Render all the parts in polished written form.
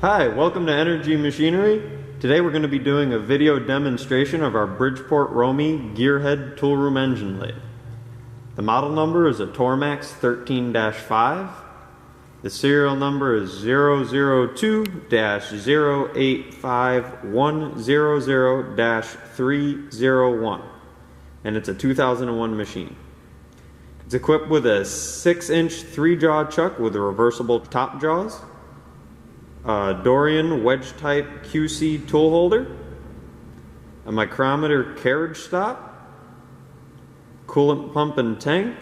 Hi, welcome to Ener-G Machinery. Today we're going to be doing a video demonstration of our Bridgeport Romi gearhead toolroom engine lathe. The model number is a Tormax 13-5. The serial number is 002-085100-301 and it's a 2001 machine. It's equipped with a 6-inch 3-jaw chuck with a reversible top jaws, a Dorian Wedge-Type QC tool holder, a Micrometer carriage stop, coolant pump and tank,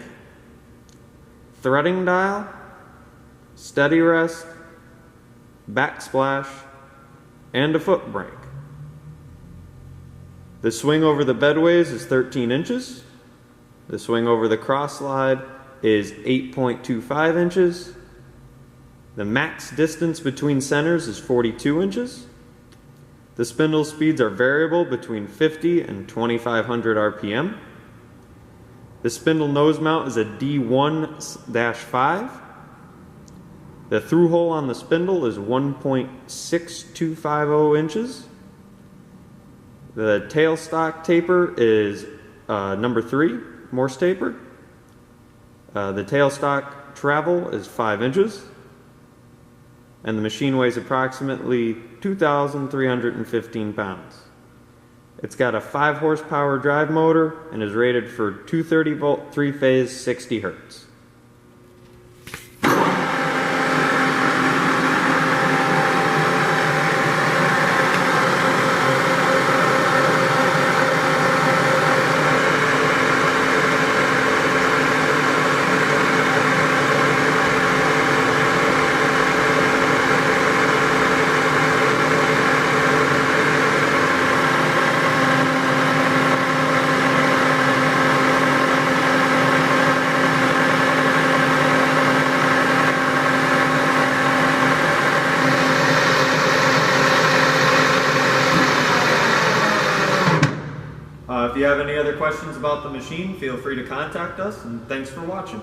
threading dial, steady rest, backsplash, and a foot brake. The swing over the bedways is 13 inches. The swing over the cross slide is 8.25 inches. The max distance between centers is 42 inches. The spindle speeds are variable between 50 and 2500 RPM. The spindle nose mount is a D1-5. The through hole on the spindle is 1.6250 inches. The tailstock taper is number 3, Morse taper. The tailstock travel is 5 inches. And the machine weighs approximately 2,315 pounds. It's got a 5 horsepower drive motor and is rated for 230 volt 3-phase 60 hertz. If you have any other questions about the machine, feel free to contact us, and thanks for watching.